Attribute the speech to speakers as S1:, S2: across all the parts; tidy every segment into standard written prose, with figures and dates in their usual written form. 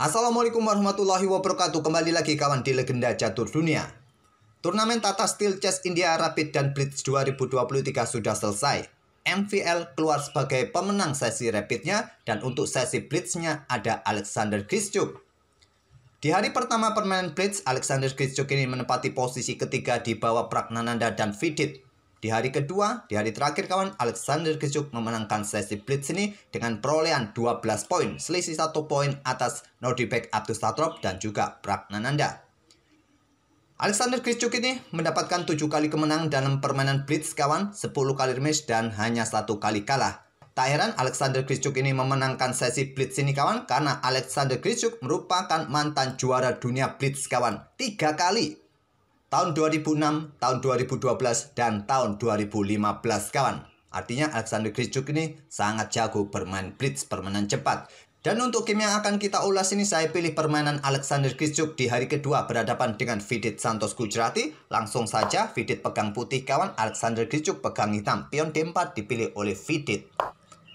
S1: Assalamualaikum warahmatullahi wabarakatuh. Kembali lagi kawan di Legenda Catur Dunia. Turnamen Tata Steel Chess India Rapid dan Blitz 2023 sudah selesai. MVL keluar sebagai pemenang sesi rapidnya, dan untuk sesi blitznya ada Alexander Grischuk. Di hari pertama permainan blitz, Alexander Grischuk ini menempati posisi ketiga di bawah Praggnanandhaa dan Vidit. Di hari kedua, di hari terakhir kawan, Alexander Grischuk memenangkan sesi blitz ini dengan perolehan 12 poin, selisih 1 poin atas Nordibek Abdussatrop dan juga Praggnanandhaa. Alexander Grischuk ini mendapatkan 7 kali kemenang dalam permainan blitz kawan, 10 kali remis dan hanya 1 kali kalah. Tak heran Alexander Grischuk ini memenangkan sesi blitz ini kawan, karena Alexander Grischuk merupakan mantan juara dunia blitz kawan 3 kali. Tahun 2006, tahun 2012, dan tahun 2015 kawan. Artinya Alexander Grischuk ini sangat jago bermain blitz, permainan cepat. Dan untuk game yang akan kita ulas ini, saya pilih permainan Alexander Grischuk di hari kedua berhadapan dengan Vidit Santosh Gujrati. Langsung saja Vidit pegang putih kawan, Alexander Grischuk pegang hitam. Pion D4 dipilih oleh Vidit.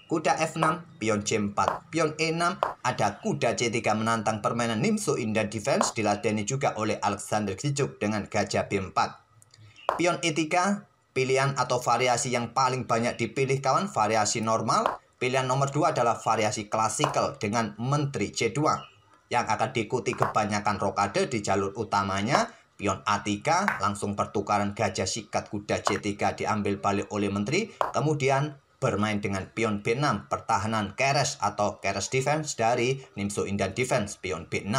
S1: Kuda F6, pion C4, pion E6, ada kuda C3 menantang permainan Nimzo Indian Defense, diladeni juga oleh Alexander Grischuk dengan gajah B4. Pion E3, pilihan atau variasi yang paling banyak dipilih kawan, variasi normal. Pilihan nomor 2 adalah variasi klasikal dengan menteri C2, yang akan diikuti kebanyakan rokade di jalur utamanya. Pion A3, langsung pertukaran gajah sikat kuda C3 diambil balik oleh menteri, kemudian bermain dengan pion B6, pertahanan keres atau keres defense dari Nimzo Indian Defense, pion B6.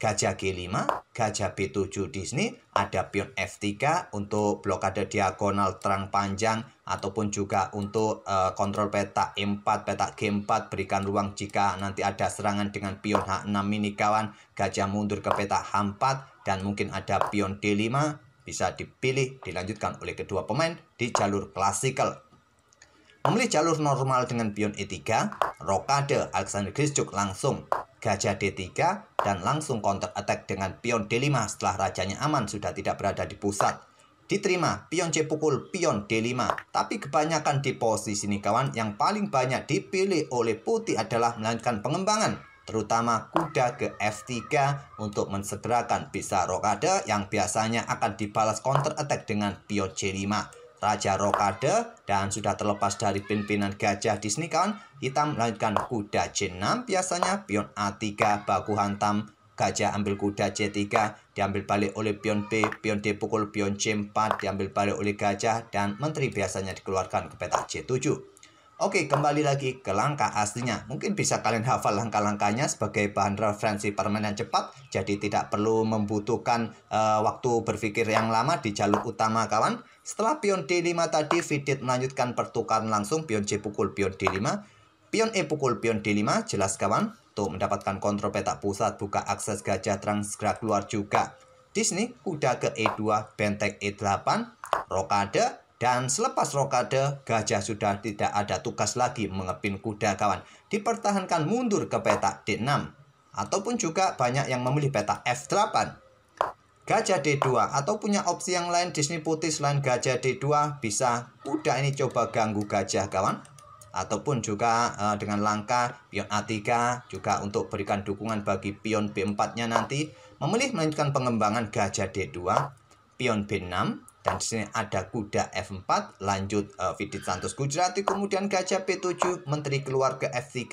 S1: Gajah G5, gajah B7 di sini, ada pion F3 untuk blokade diagonal terang panjang, ataupun juga untuk kontrol petak E4, petak G4, berikan ruang jika nanti ada serangan dengan pion H6 ini kawan, gajah mundur ke petak H4, dan mungkin ada pion D5, bisa dipilih, dilanjutkan oleh kedua pemain di jalur klasikal. Memilih jalur normal dengan pion E3, rokade Alexander Grischuk langsung gajah D3 dan langsung counter attack dengan pion D5 setelah rajanya aman sudah tidak berada di pusat. Diterima pion C pukul pion D5, tapi kebanyakan di posisi ini kawan, yang paling banyak dipilih oleh putih adalah melanjutkan pengembangan, terutama kuda ke F3 untuk mensegerakan bisa rokade yang biasanya akan dibalas counter attack dengan pion C5. Raja rokade dan sudah terlepas dari pimpinan gajah di sini kawan, hitam melanjutkan kuda C6, biasanya pion A3 baku hantam, gajah ambil kuda C3 diambil balik oleh pion B, pion D pukul pion C4 diambil balik oleh gajah, dan menteri biasanya dikeluarkan ke petak C7. Oke, kembali lagi ke langkah aslinya. Mungkin bisa kalian hafal langkah-langkahnya sebagai bahan referensi permainan cepat, jadi tidak perlu membutuhkan waktu berpikir yang lama di jalur utama kawan. Setelah pion D5 tadi, Vidit melanjutkan pertukaran langsung pion C pukul pion D5, pion E pukul pion D5, jelas kawan. Untuk mendapatkan kontrol petak pusat, buka akses gajah terang segera keluar juga. Di sini kuda ke E2, benteng E8, rokade. Dan selepas rokade, gajah sudah tidak ada tugas lagi mengepin kuda kawan. Dipertahankan mundur ke petak D6. Ataupun juga banyak yang memilih petak F8. Gajah D2 atau punya opsi yang lain di sini putih selain gajah D2, bisa kuda ini coba ganggu gajah kawan. Ataupun juga dengan langkah pion A3 juga untuk berikan dukungan bagi pion B4-nya nanti. Memilih melanjutkan pengembangan gajah D2, pion B6. Dan di sini ada kuda F4, lanjut Vidit Santosh Gujrati, kemudian gajah B7, menteri keluar ke F3,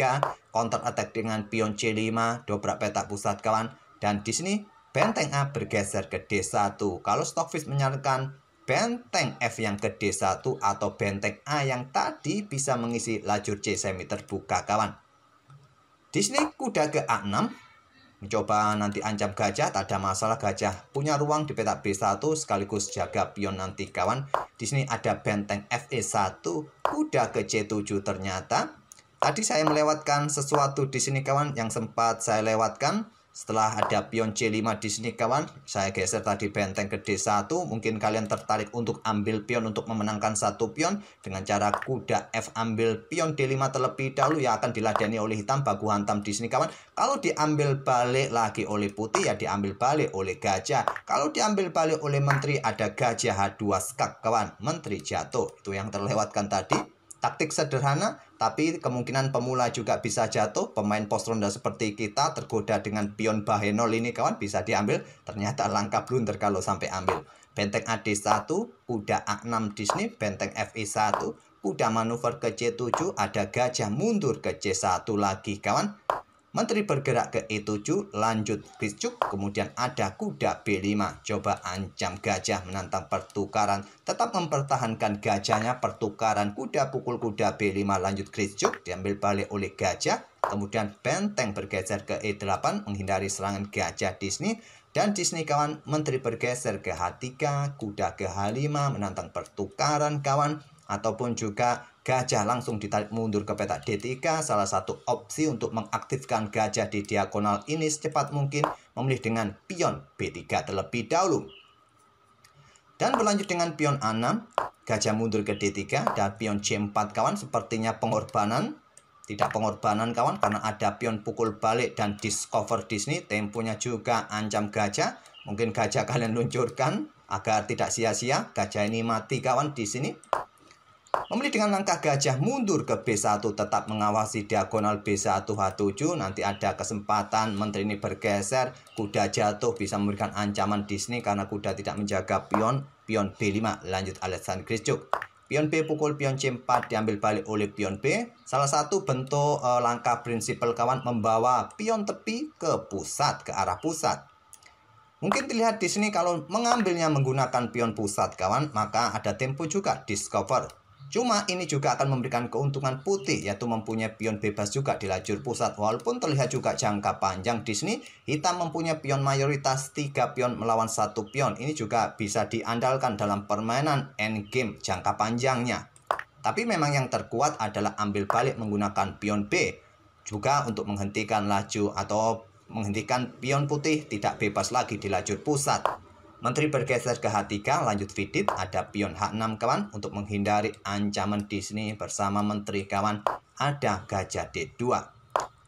S1: counter attack dengan pion C5, dobrak petak pusat kawan. Dan di sini benteng A bergeser ke D1. Kalau Stockfish menyarankan benteng F yang ke D1 atau benteng A yang tadi bisa mengisi lajur C semi terbuka kawan. Di sini kuda ke A6. Mencoba nanti ancam gajah, tak ada masalah, gajah punya ruang di petak B1 sekaligus jaga pion nanti kawan. Di sini ada benteng FE1, kuda ke C7 ternyata. Tadi saya melewatkan sesuatu di sini kawan yang sempat saya lewatkan. Setelah ada pion C5 di sini kawan, saya geser tadi benteng ke D1. Mungkin kalian tertarik untuk ambil pion untuk memenangkan satu pion dengan cara kuda F ambil pion D5 terlebih dahulu, yang akan diladeni oleh hitam baku hantam di sini kawan. Kalau diambil balik lagi oleh putih, ya diambil balik oleh gajah. Kalau diambil balik oleh menteri, ada gajah H2 skak kawan, menteri jatuh. Itu yang terlewatkan tadi. Taktik sederhana, tapi kemungkinan pemula juga bisa jatuh. Pemain pos ronda seperti kita tergoda dengan pion Bahenol ini kawan, bisa diambil. Ternyata langkah blunder kalau sampai ambil. Benteng AD1, kuda A6 Disney, benteng FI1, kuda manuver ke C7, ada gajah mundur ke C1 lagi kawan. Menteri bergerak ke E7, lanjut Kriscuk, kemudian ada kuda B5. Coba ancam gajah menantang pertukaran, tetap mempertahankan gajahnya. Pertukaran kuda pukul kuda B5, lanjut Kriscuk, diambil balik oleh gajah. Kemudian benteng bergeser ke E8, menghindari serangan gajah Disney. Dan Disney kawan, menteri bergeser ke H3, kuda ke H5, menantang pertukaran kawan. Ataupun juga gajah langsung ditarik mundur ke petak D3, salah satu opsi untuk mengaktifkan gajah di diagonal ini secepat mungkin, memilih dengan pion B3 terlebih dahulu. Dan berlanjut dengan pion A6, gajah mundur ke D3, dan pion C4 kawan, sepertinya pengorbanan. Tidak pengorbanan kawan, karena ada pion pukul balik dan discover Disney. Temponya juga ancam gajah, mungkin gajah kalian luncurkan agar tidak sia-sia. Gajah ini mati kawan di sini. Memilih dengan langkah gajah mundur ke B1, tetap mengawasi diagonal B1 H7. Nanti ada kesempatan menteri ini bergeser, kuda jatuh, bisa memberikan ancaman Disney karena kuda tidak menjaga pion. Pion B5, lanjut Alexander Kriscuk. Pion B pukul pion C4, diambil balik oleh pion B. Salah satu bentuk langkah prinsipal kawan, membawa pion tepi ke pusat, ke arah pusat. Mungkin dilihat di sini kalau mengambilnya menggunakan pion pusat kawan, maka ada tempo juga discover. Cuma ini juga akan memberikan keuntungan putih, yaitu mempunyai pion bebas juga di lajur pusat. Walaupun terlihat juga jangka panjang di sini, hitam mempunyai pion mayoritas 3 pion melawan 1 pion. Ini juga bisa diandalkan dalam permainan endgame jangka panjangnya. Tapi memang yang terkuat adalah ambil balik menggunakan pion B. Juga untuk menghentikan laju atau menghentikan pion putih tidak bebas lagi di lajur pusat. Menteri bergeser ke H3, lanjut Vidit, ada pion H6 kawan, untuk menghindari ancaman Disney bersama menteri kawan, ada gajah D2.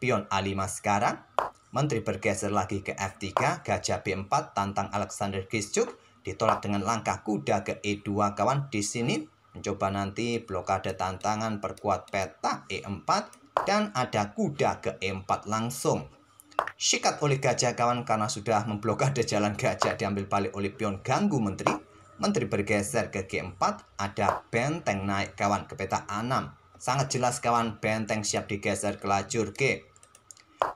S1: Pion A5 sekarang, menteri bergeser lagi ke F3, gajah B4, tantang Alexander Kriscuk, ditolak dengan langkah kuda ke E2 kawan. Di sini mencoba nanti blokade tantangan, perkuat peta E4, dan ada kuda ke E4 langsung. Sikat oleh gajah kawan karena sudah memblokade jalan gajah, diambil balik oleh pion ganggu menteri. Menteri bergeser ke G4, ada benteng naik kawan ke peta A6. Sangat jelas kawan, benteng siap digeser ke lajur G.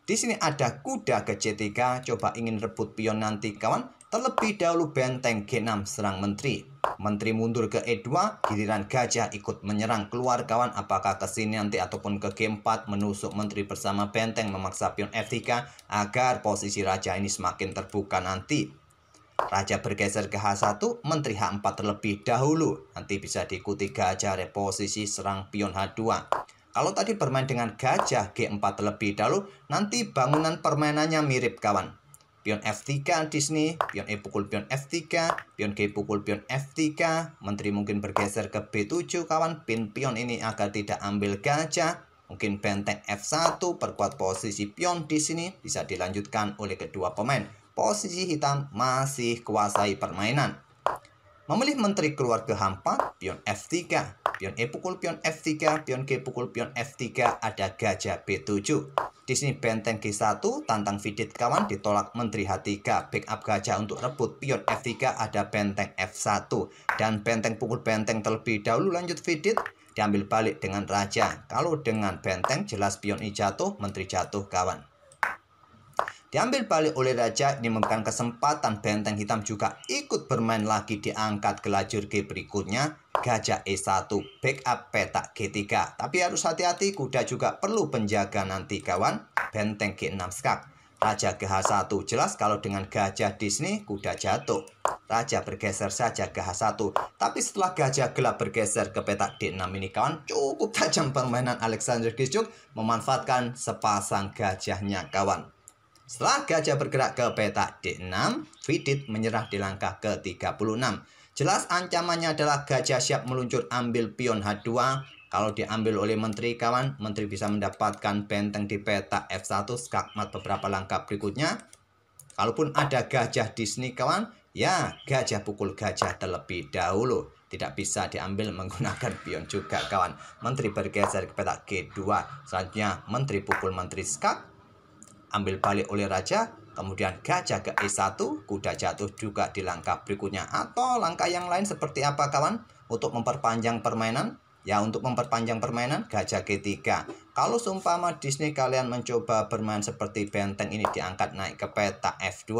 S1: Di sini ada kuda ke C3, coba ingin rebut pion nanti kawan. Terlebih dahulu benteng G6 serang menteri. Menteri mundur ke E2, giliran gajah ikut menyerang keluar kawan. Apakah ke sini nanti ataupun ke G4, menusuk menteri bersama benteng, memaksa pion F3 agar posisi raja ini semakin terbuka nanti. Raja bergeser ke H1, menteri H4 terlebih dahulu. Nanti bisa diikuti gajah reposisi serang pion H2. Kalau tadi bermain dengan gajah G4 terlebih dahulu, nanti bangunan permainannya mirip kawan. Pion F3 Disney, pion E pukul pion F3, pion G pukul pion F3, menteri mungkin bergeser ke B7 kawan, pion ini agar tidak ambil gajah. Mungkin benteng F1, perkuat posisi pion di sini, bisa dilanjutkan oleh kedua pemain. Posisi hitam masih kuasai permainan. Memilih menteri keluar ke H4, pion F3, pion E pukul pion F3, pion G pukul pion F3, ada gajah B7. Di sini benteng G1, tantang Vidit kawan, ditolak menteri H3, backup gajah untuk rebut pion F3, ada benteng F1. Dan benteng pukul benteng terlebih dahulu, lanjut Vidit, diambil balik dengan raja. Kalau dengan benteng jelas pion I jatuh, menteri jatuh kawan. Diambil balik oleh raja, ini memberikan kesempatan benteng hitam juga ikut bermain lagi, diangkat ke lajur G berikutnya. Gajah E1, backup petak G3. Tapi harus hati-hati, kuda juga perlu penjaga nanti kawan. Benteng G6 skak. Raja ke H1, jelas kalau dengan gajah Disney, kuda jatuh. Raja bergeser saja ke H1. Tapi setelah gajah gelap bergeser ke petak D6 ini kawan, cukup tajam permainan Alexander Kriscuk, memanfaatkan sepasang gajahnya kawan. Setelah gajah bergerak ke petak D6, Vidit menyerah di langkah ke-36. Jelas ancamannya adalah gajah siap meluncur ambil pion H2. Kalau diambil oleh menteri kawan, menteri bisa mendapatkan benteng di petak F1, skakmat beberapa langkah berikutnya. Kalaupun ada gajah Disney kawan, ya gajah pukul gajah terlebih dahulu. tidak bisa diambil menggunakan pion juga kawan. Menteri bergeser ke petak G2. Selanjutnya menteri pukul menteri skak, ambil balik oleh raja. Kemudian gajah ke E1, kuda jatuh juga di langkah berikutnya. Atau langkah yang lain seperti apa kawan? Untuk memperpanjang permainan. Ya, untuk memperpanjang permainan, gajah G3. Kalau seumpama Disney kalian mencoba bermain seperti benteng ini diangkat naik ke petak F2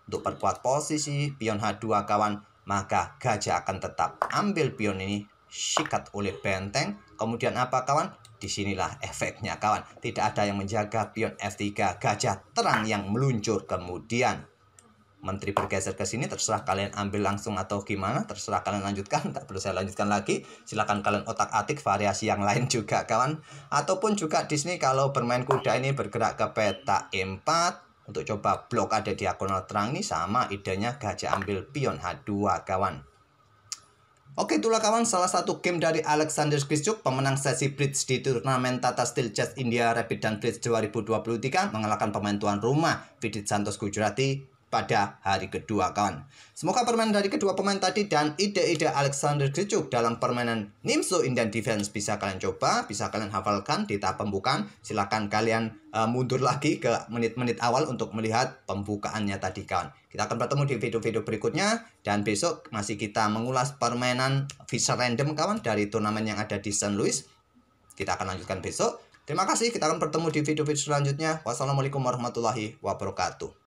S1: untuk perkuat posisi pion H2 kawan, maka gajah akan tetap ambil pion ini, sikat oleh benteng. Kemudian apa kawan? Disinilah efeknya kawan. Tidak ada yang menjaga pion F3, gajah terang yang meluncur. Kemudian menteri bergeser ke sini, terserah kalian ambil langsung atau gimana, terserah kalian lanjutkan, tak perlu saya lanjutkan lagi. Silakan kalian otak-atik variasi yang lain juga kawan. Ataupun juga Disney kalau bermain kuda ini bergerak ke peta E4 untuk coba blok ada diagonal terang ini, sama idenya gajah ambil pion H2 kawan. Oke, itulah kawan salah satu game dari Alexander Grischuk, pemenang sesi bridge di turnamen Tata Steel Chess India Rapid dan Bridge 2023, mengalahkan pemain tuan rumah Vidit Santos Gujrati pada hari kedua kawan. Semoga permainan dari kedua pemain tadi dan ide-ide Alexander Grischuk dalam permainan Nimzo Indian Defense bisa kalian coba, bisa kalian hafalkan di tahap pembukaan. Silahkan kalian mundur lagi ke menit-menit awal untuk melihat pembukaannya tadi kawan. Kita akan bertemu di video-video berikutnya, dan besok masih kita mengulas permainan visa random kawan dari turnamen yang ada di St. Louis. Kita akan lanjutkan besok. Terima kasih, kita akan bertemu di video-video selanjutnya. Wassalamualaikum warahmatullahi wabarakatuh.